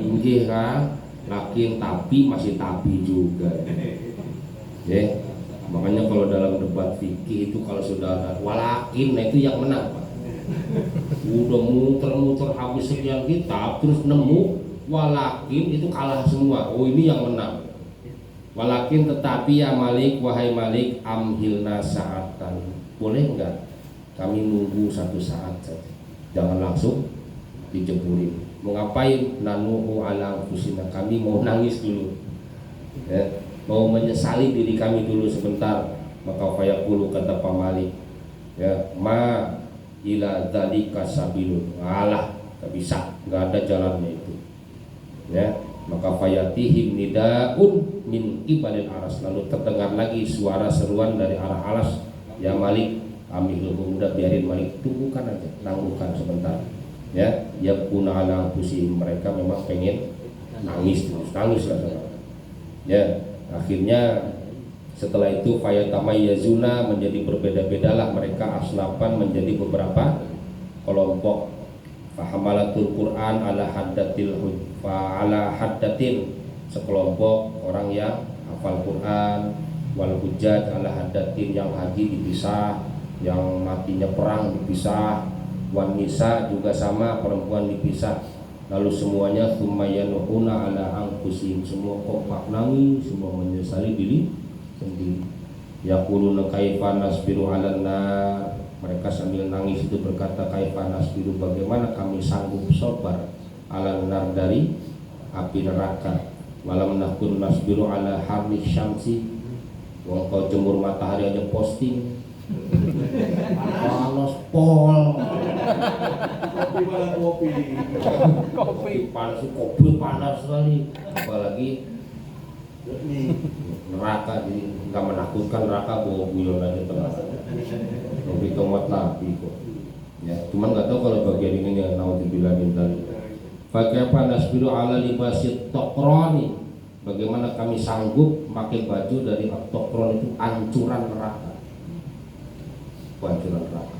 Nggih kan, lakin tapi masih tapi juga. Ya. Makanya kalau dalam debat fikih itu kalau sudah ada walakin, nah itu yang menang Pak. Udah muter-muter habis sekian kitab terus nemu walakin, itu kalah semua. Oh ini yang menang. Walakin, tetapi ya Malik, wahai Malik, amhilna sa'atan, boleh enggak kami nunggu satu saat saja, jangan langsung dijeburin. Mau ngapain? Nanuhu ala anfusina, kami mau nangis dulu ya, mau menyesali diri kami dulu sebentar. Maka fayaqulu, kata Pak Malik, ya ma ila dzalika sabilun, alah gak bisa, gak ada jalannya itu ya. Maka fayatihim nidaun min qibalil aras, lalu terdengar lagi suara seruan dari arah aras, ya Malik, amilhum, udah biarin Malik, tunggukan aja, nangguhkan sebentar ya. Yaquna ala anfusihim, mereka memang pengen nangis terus, nangis lah ya. Akhirnya setelah itu fayatamayyazuna, menjadi berbeda-bedalah mereka, asnafan, menjadi beberapa kelompok. Fahamalatul Quran ala haddatil ala haddatin, sekelompok orang yang hafal Quran, wal hujjaj ala haddatin, yang haji dipisah, yang matinya perang dipisah, wan nisa juga sama, perempuan dipisah. Lalu semuanya tsummayanuhuna ala anfusihim, semua kompak nangis, semua menyesali diri sendiri. Yaquluna kaifa nasbiru 'alan nar, mereka sambil nangis itu berkata, kaifa nasbiru, bagaimana kami sanggup sabar, 'alan nar, dari api neraka. Walam nakun nasbiru 'ala harri syamsi, wong kau jemur matahari aja posting panas pol. Kopi panas, kopi panas sekali, apalagi neraka. Jadi nggak menakutkan neraka, bawa guyon aja tenang. Kopi tomat nabi kok ya, cuman nggak tahu kalau bagian ini yang naudzubillah min dzalik. Bagaimana nasbiru ala libasit taqrani, bagaimana kami sanggup pakai baju dari taqron, itu ancuran neraka, ancuran neraka.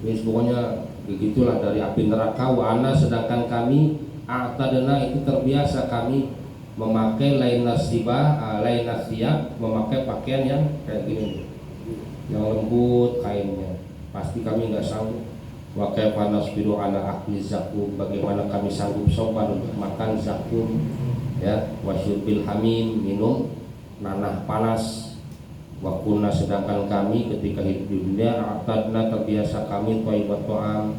Ini pokoknya begitulah, dari api neraka. Wa ana, sedangkan kami a'tadna, itu terbiasa kami memakai lainasiyab, memakai pakaian yang kayak gini, yang lembut kainnya, pasti kami nggak sanggup. Wa kaifa nasbiru ala akli zakum, bagaimana kami sanggup sabar untuk makan zakum ya. Wa syurbil hamim, minum nanah panas. Wa kunna, sedangkan kami ketika hidup di dunia, a'tadna, terbiasa kami thayyibat ta'am,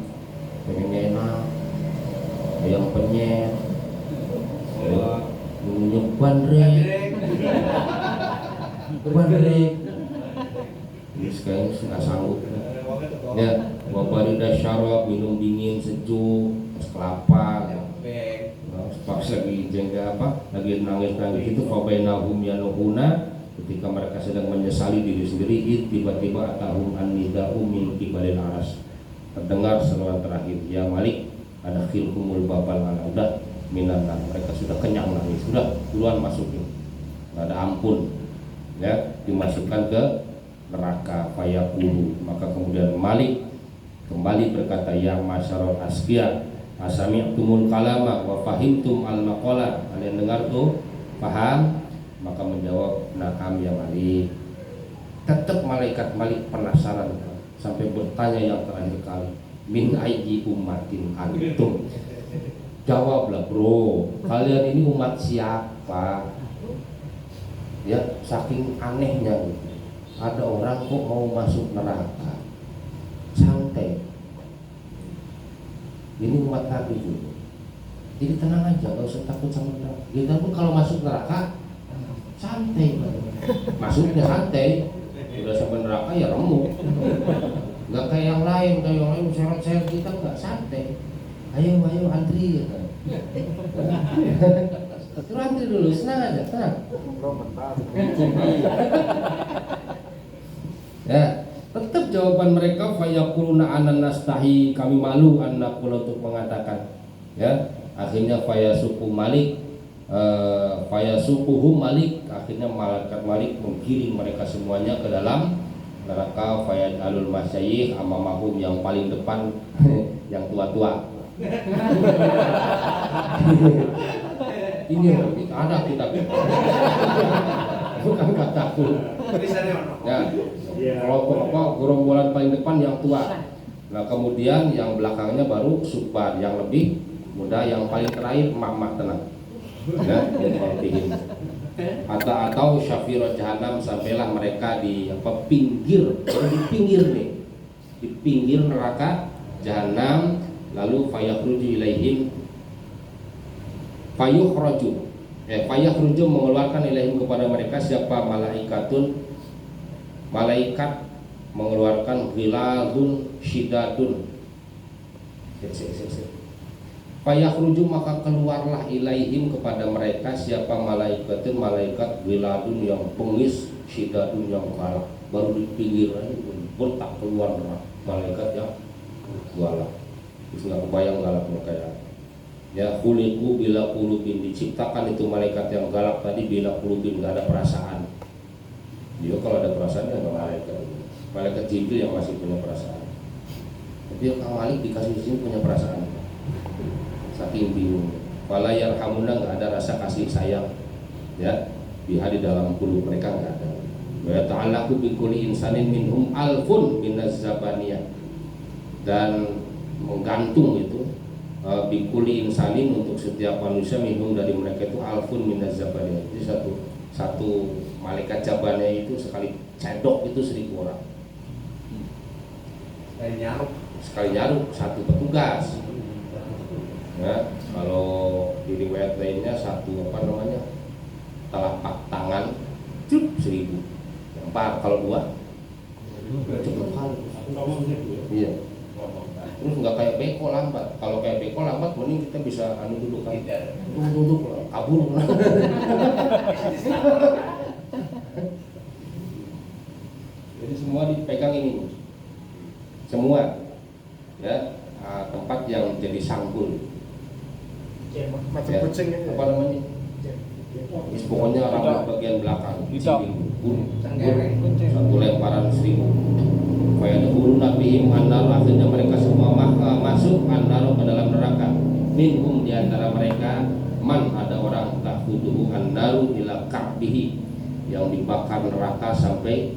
pengen enak, ayam penyet, minum bandrek, Ini sekarang nggak sanggup. Ya, wabarida syarab, minum dingin sejuk, es kelapa. Ya. Pas lagi jengga lagi nangis itu fabainahum yanuhuna, ketika mereka sedang menyesali diri sendiri, tiba-tiba atahum an-nida'u min qibalil aras, terdengar seruan terakhir, ya Malik adkhilhumul babal al-udah minan nar. Mereka sudah kenyang nangis, sudah duluan masukin, nggak ada ampun, ya, dimasukkan ke neraka. Fayaqulu, maka kemudian Malik kembali berkata, ya masyarul asqiya asami'tumul kalama wa fahimtum al-maqala, kalian dengar tuh, paham? Maka menjawab, na'am ya Malik. Tetap malaikat Malik penasaran sampai bertanya yang terakhir kali, min ayyi ummatin antum. Jawablah bro, kalian ini umat siapa? Ya, saking anehnya gitu. Ada orang kok mau masuk neraka, santai. Ini umat Nabi juga. Jadi tenang aja, nggak usah takut sama neraka. Kita pun kalau masuk neraka santai, masuknya santai. Udah sampai neraka ya remuk. Nggak kayak yang lain, seret-seret kita nggak santai. Ayo antri gitu. Terus antri dulu, senang aja, tenang. Ya, tetap jawaban mereka fayaquluna anan nastahi, kami malu annaqula, untuk mengatakan, ya. Akhirnya fayasuku Malik, fayasukuhum Malik, akhirnya malaikat Malik menggiring mereka semuanya ke dalam neraka. Fayad'alul masyayikh amamahum, yang paling depan yang tua-tua. Ini ada kitab, bukan kataku. Ya, kalau gerombolan paling depan yang tua. Nah kemudian yang belakangnya baru subar, yang lebih muda, yang paling terakhir emak-emak tenang. Ya, atau syafirah jahanam, sampailah mereka di pinggir, di pinggir nih, di pinggir neraka jahanam. Lalu fayakhruju ilaihim fayakhruju mengeluarkan ilaihim kepada mereka siapa? Malaikat mengeluarkan ghiladun syidadun. Fayakhruju, maka keluarlah ilaihim kepada mereka siapa? Malaikat ghiladun, yang pengis, syidadun, yang galak. Baru di pinggiran bertak keluar malaikat yang galak. Terus nggak kebayang galak mereka ya. Ya, khuliqu bila qulubin, diciptakan itu malaikat yang galak tadi bila qulubin, nggak ada perasaan. Dia kalau ada perasaan ya malaikat Jibril yang masih punya perasaan. Tapi Kang Malik dikasih sini punya perasaan. Saking bingung. Fala yarhamuna, nggak ada rasa kasih sayang. Ya, di dalam qulub mereka nggak ada. Wa ta'allaqu bi kulli insanin minhum alfun minaz zabaniyah, dan menggantung itu bikuli insanin, untuk setiap manusia minum dari mereka itu alfun minaz zabaniyah. Jadi satu malaikat jabannya itu sekali cedok itu 1000 orang. Sekali nyaruk satu petugas. Ya, kalau di riwayat lainnya satu telapak tangan 1000. 4, kalau 2 cepet kali. Iya. Terus nggak kayak beko lambat. Kalau kayak beko lambat, mending kita bisa duduk kan. Duduk kabur. Jadi semua dipegang ini. Semua. Ya, tempat yang jadi sangkul. Macam kucing ini. Apa namanya? Pokoknya rambut bagian belakang. Satu lemparan 1000. Fayadkhulun nabihim annar, akhirnya mereka semua masuk annar, ke dalam neraka. Minhum, di antara mereka, man, ada orang tahuduhu annaru ila ka'bihi, yang dibakar neraka sampai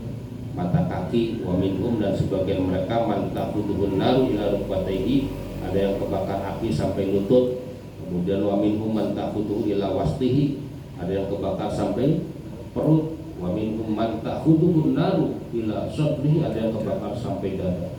mata kaki. Wa minhum, dan sebagian mereka, man tahuduhu annaru ila rukbatayhi, ada yang kebakar api sampai lutut. Kemudian wa minhum man tahuduhu ila wastihi, ada yang kebakar sampai perut. Wa minhum man ta'khudhuhu an-naru ila sadrihi, ada yang kebakar sampai dada.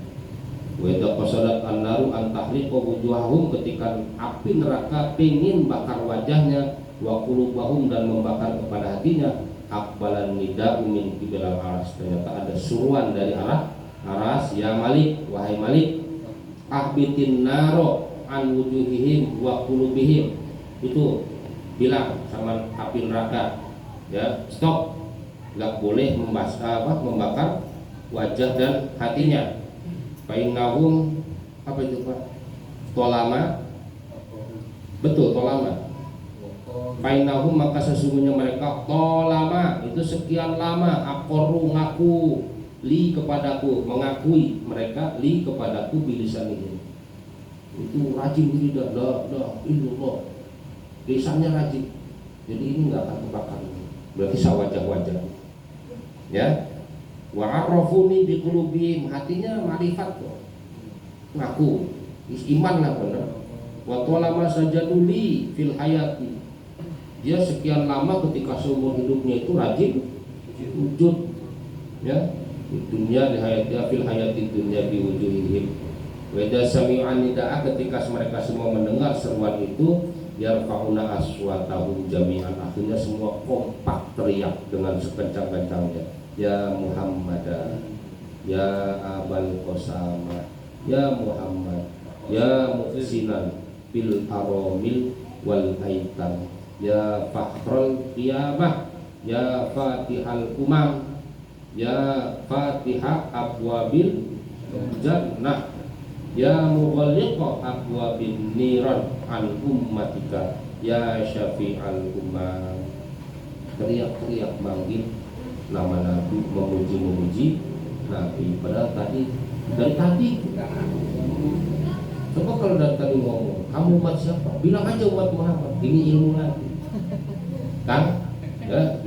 Wa idza qasadat an-naru an tahriqa wujuhahum, ketika api neraka pengin bakar wajahnya, wa qulubahum, dan membakar kepada hatinya, akbalan nida min qibalal aras, ternyata ada suruhan dari arah aras, ya Malik, wahai Malik, ahbitin naro an wujuhihim wa qulubihim, itu bilang sama api neraka, ya stop, nggak boleh membakar wajah dan hatinya. Fa'innahum, apa itu Pak? Tolama, betul tolama. Fa'innahum, maka sesungguhnya mereka tolama, itu sekian lama, akoru ngaku, li kepadaku, mengakui mereka li kepadaku bilisan ini. Itu rajin tidak, dah illallah, lisannya rajin, jadi ini nggak akan terbakar. Berarti sawajah-wajah, ya. Wa arrafuni bi qulubihim, hatinya marifat kok, ngaku iman lah benar. Wa talama sajaduli fil hayati, dia sekian lama ketika seumur hidupnya itu rajin wujud, ya, di dunia, di hayati, fil hayati dunia, di wujuhihim. Weda sami'an nida'a, ketika mereka semua mendengar seruan itu, yarfa'una aswatahum jami'an, akhirnya semua kompak teriak dengan sekencang-kencangnya, ya Muhammad, ya Abul Qasamah, ya Muhammad, ya muhsinan bil aramil wal aitam, ya fakhrul qiyamah, ya fatihal umam, ya fatihah abwabil jannah, ya mughalliqa abwabin niran an ummatika, ya syafi'al umam. Teriak-teriak manggil nama Nabi, memuji Nabi. Padahal dari tadi coba kalau dari tadi ngomong, kamu umat siapa? Bilang aja umat Muhammad. Ini ilmu lagi, kan? Ya,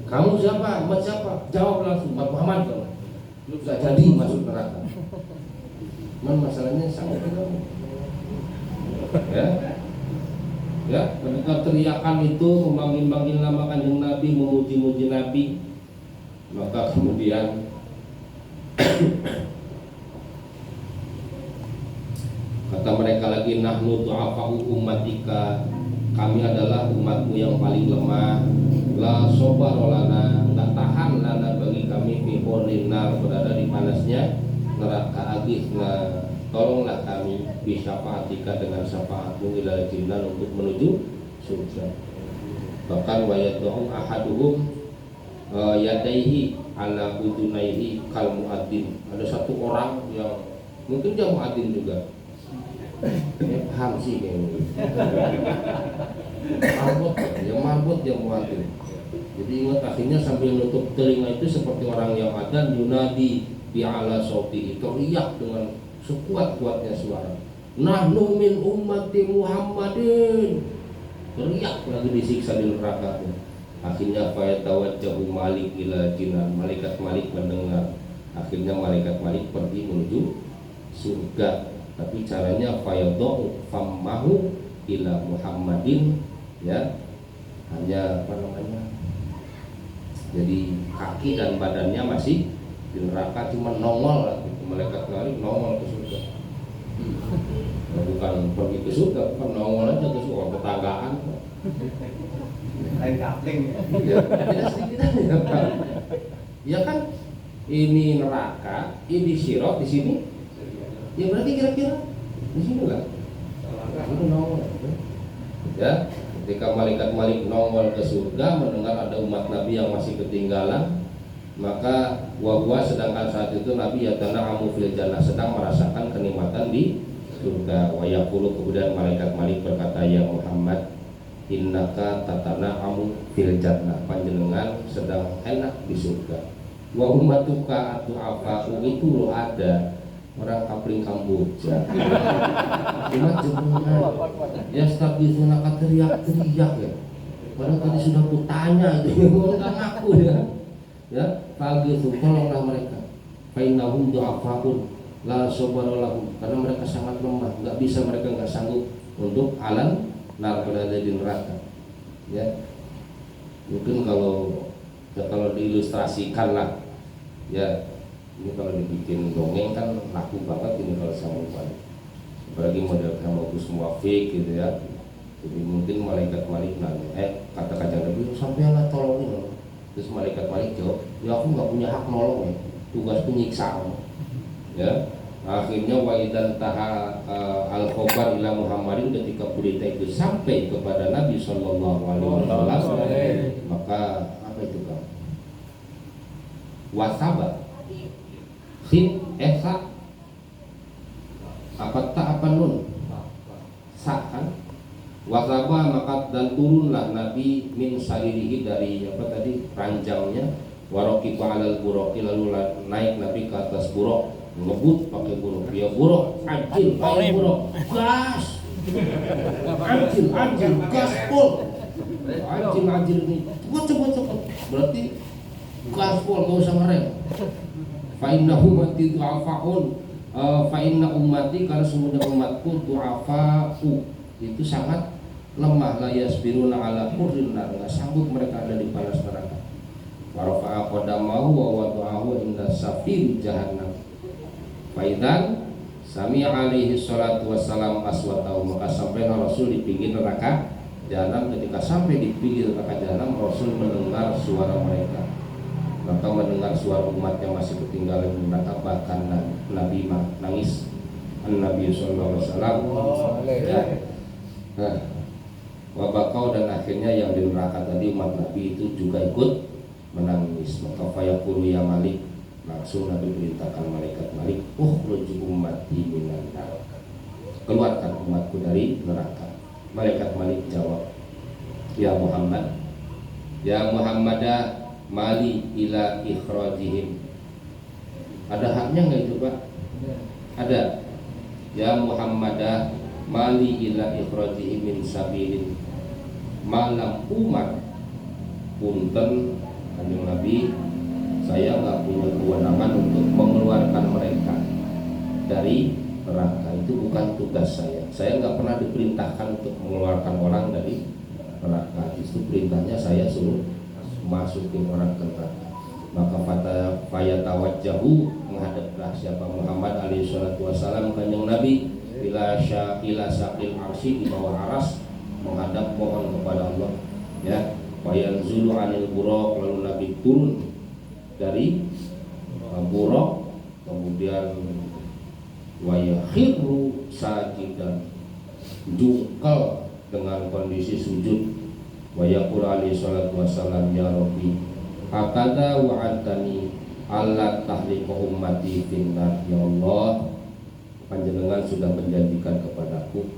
kamu siapa? Umat siapa? Jawab langsung, umat Muhammad. Lu bisa jadi masuk neraka. Cuman masalahnya sangat tidak. Ya, ketika teriakan itu memanggil nama kanjeng Nabi, memuji-muji Nabi, maka kemudian kata mereka lagi, nahnu du'afa'u ummatika, kami adalah umatmu yang paling lemah, la sobarolana, nggak tahan lana bagi kami, fi nar, berada di panasnya neraka agih. Nah, tolonglah kami bisafaatika, dengan syafaatmu, ila jinnan, untuk menuju surga. Bahkan wayad'u ahaduhum yadaihi ala udunaihi kal muadzin, ada satu orang yang mungkin dia muadzin juga, ya, paham sih kayaknya, marbot dia muadzin. Jadi ingat, akhirnya sambil nutup telinga itu seperti orang yang adzan, yunadi bi ala sauti, teriak dengan sekuat-kuatnya suara, nahnu min ummati Muhammadin, teriak lagi, disiksa di neraka. Akhirnya fayatawajjahu Malik ila jinan, malaikat Malik mendengar, akhirnya malaikat Malik pergi menuju surga. Tapi caranya fayadhu fammahu ila Muhammadin, ya, hanya apa namanya, jadi kaki dan badannya masih di neraka, cuma nongol lah gitu. Malaikat Malik nongol ke surga, bukan pergi ke surga, bukan nongol aja ke surga, tetanggaan. Lain kapling Ya, tidak sedikit aja. Ya kan, ini neraka, ini sirot di sini. Ya berarti kira-kira di sini lah. Itu nongol. Ya, ketika malaikat Malik nongol ke surga, mendengar ada umat Nabi yang masih ketinggalan, maka wahwa, sedangkan saat itu Nabi yatana'amu fil jannah, sedang merasakan kenikmatan di surga. Wa yaqulu, kemudian malaikat Malik berkata, ya Muhammad, innaka tatana'amu fil jannah, panjenengan sedang enak di surga. Wa ummatuka atu'afa'u, itu loh ada orang kapling Kamboja. Umat jenengan ya stabisunaka, teriak-teriak ya. Padahal tadi sudah kutanya itu, enggak ngaku ya. Ya, pagi itu tolonglah mereka. Fa'innahum du'afa'un la sabara lahum, karena mereka sangat lemah, enggak bisa, mereka enggak sanggup untuk alam nar, berada di neraka. Ya, mungkin kalau diilustrasikan lah, ya, ini kalau dibikin dongeng kan laku banget ini kalau sama Umar, apalagi model sama Gus Muafik gitu ya. Jadi mungkin malaikat Malik nanya, kata kajian Nabi, sampai lah tolongin, Terus malaikat jawab, ya aku nggak punya hak nolong ya, tugas penyiksa. Ya, akhirnya wa idan taha al khobar ila Muhammadin, ketika berita itu sampai kepada Nabi Shallallahu Alaihi Wasallam, maka apa itu kan? Wasaba, sin, sa, apa tak apa nun, sa kan? Wasaba, maka dan turunlah Nabi min saririhi, dari apa tadi ranjangnya, warokiba alal buroki, lalu naik Nabi ke atas burok, ngebut pakai buruk, dia buruk, anjir, pakai buruk, gas, anjir, gaspol, anjir ini, cepet, berarti gaspol, nggak usah ngerem. Fa'inna ummati du'afaun, fa'inna ummati, karena semuanya umatku du'afa'u, itu sangat lemah, la yasbiruna ala qurrin nar, nggak sanggup mereka ada di panas neraka. Warafa'a qadamahu wa wada'ahu inda safir jahannam. Faidan sami alaihi salatu wassalam aswatahu, maka sampai Rasul di pinggir neraka jahanam. Ketika sampai di pinggir neraka jahanam, Rasul mendengar suara mereka, maka mendengar suara umat yang masih ketinggalan di neraka, bahkan Nabi nangis. Nabi sallallahu alaihi wasallam ya. Wabakau, dan akhirnya yang di neraka tadi umat Nabi itu juga ikut menangis. Maka fayaqulu ya Malik, langsung Nabi perintahkan malaikat Malik, ukhruj ummati minan nar, keluarkan umatku dari neraka. Malaikat Malik jawab, ya Muhammad, ya Muhammadah, mali ila ikhrajihim. Ada haknya nggak itu Pak? Ada. Ya Muhammadah, mali ila ikhrajihim min sabilin malam umat punten kanjeng Nabi, saya nggak punya kewenangan untuk mengeluarkan mereka dari neraka. Itu bukan tugas saya. Saya nggak pernah diperintahkan untuk mengeluarkan orang dari neraka. Itu perintahnya saya suruh masukin orang ke neraka. Maka fayatawajjahu, menghadaplah siapa Muhammad alaihi salatu wassalam kanjeng Nabi ila syaqil arsy, di bawah aras, menghadap mohon kepada Allah ya. Fayanzulu anil buraq, lalu Nabi turun dari buraq, kemudian wayakhiru sajidan, jungkel dengan kondisi sujud. Wayaqul alaihi salatu wassalam, ya Rabbi hakada wa'adani alla tahliqa ummati finnar. Ya Allah, panjenengan sudah menjanjikan kepadaku,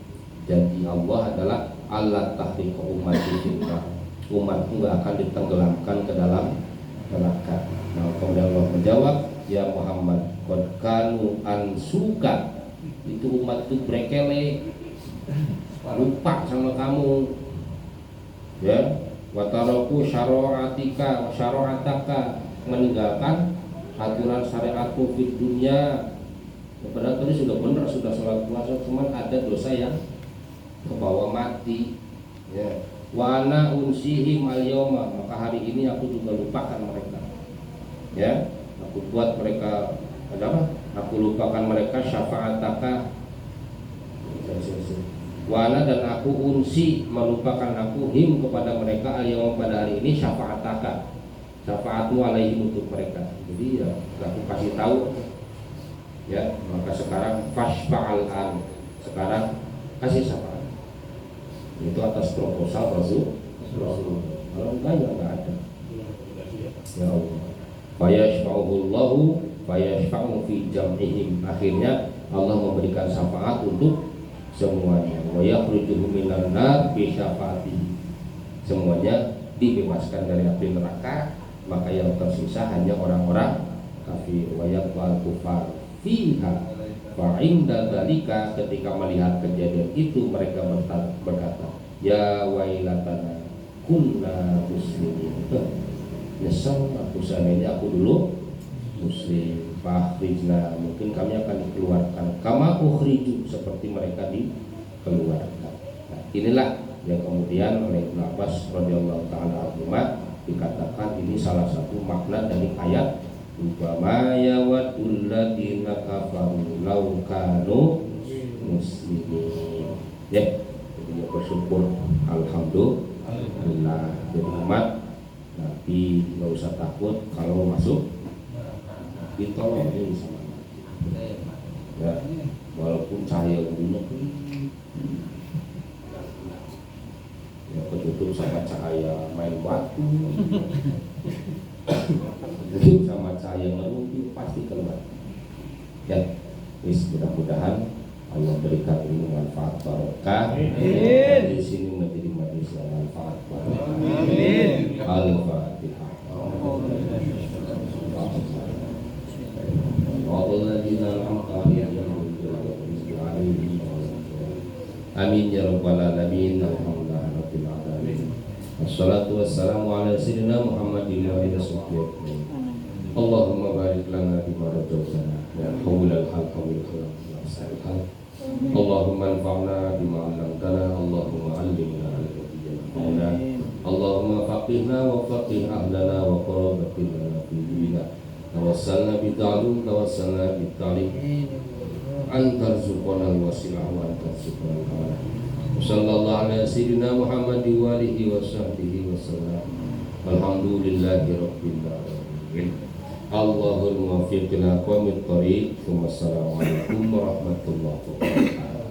janji Allah adalah Allah tahliqa ummati finnar, umatku nggak akan ditenggelamkan ke dalam neraka. Nah, kemudian Allah menjawab, ya Muhammad, qad kanu ansuka, itu umat itu brekele, lupa sama kamu ya. Wataraku syara'ataka, meninggalkan aturan syariatmu di dunia. Padahal tadi sudah benar, sudah sholat puasa, cuman ada dosa yang kebawa mati ya. Wa ana unsihim al-yawma, maka hari ini aku juga lupakan mereka ya. Aku buat mereka adalah, aku lupakan mereka syafa'ataka. Wana, dan aku unsi, melupakan aku him kepada mereka al-yawma, pada hari ini syafa'ataka, syafa'atmu alaihim, untuk mereka. Jadi ya aku kasih tahu ya. Maka sekarang fashfa'al an, sekarang kasih syafaat. Itu atas proposal Rasul. Kalau enggak ya enggak ada. Ya Allah. Fayashfa'uhullahu fayashfa'u fi jam'ihim, akhirnya Allah memberikan syafaat untuk semuanya. Wa yakhrujuhum minan nar bi syafaatihi, semuanya dibebaskan dari api neraka, maka yang tersisa hanya orang-orang kafir. Wa yaqal kufar fiha fa inda dzalika, ketika melihat kejadian itu mereka berkata, ya wailatana kunna muslimin, nyesel aku, seandainya aku dulu muslim. Fakhrijna, mungkin kami akan dikeluarkan kama ukhriju, seperti mereka dikeluarkan. Nah, inilah yang kemudian oleh Ibnu Abbas radhiyallahu taala anhu dikatakan ini salah satu makna dari ayat Ubama yawadul ladina kafaru law kanu muslimin. Ya, jadi bersyukur alhamdulillah. Jadi umat Tapi nggak usah takut kalau masuk ditolongin sama ya, walaupun cahaya ujungnya ya ketutup sama cahaya main batu, ketutup sama cahaya ngerumpi pasti keluar. Ya, mudah-mudahan Allah berikan ilmu manfaat barokah. Di sini menjadi majelis yang manfaat barokah. Al-Fatihah. Amin ya rabbal alamin. Alhamdulillah rabbil alamin. Wassalatu wassalamu ala sayyidina Muhammadin wa ala sahbihi. Allahumma barik lana bima razaqtana ya hawlal halqa wal khalq. Allahumma anfa'na bima 'allamtana. Allahumma 'allimna al-yaqina. Allahumma faqihna wa faqih ahlana wa qarabatina fi dinina. Tawassalna bid'alum tawassalna bid'alim. Antar zuqana al-wasilah wa antar zuqana al-amanah. Sallallahu ala sayyidina Muhammad wa alihi wa sahbihi wa sallam. Alhamdulillahi rabbil alamin. Allahul muwaffiq ila aqwamit thoriq. Wassalamualaikum warahmatullahi wabarakatuh.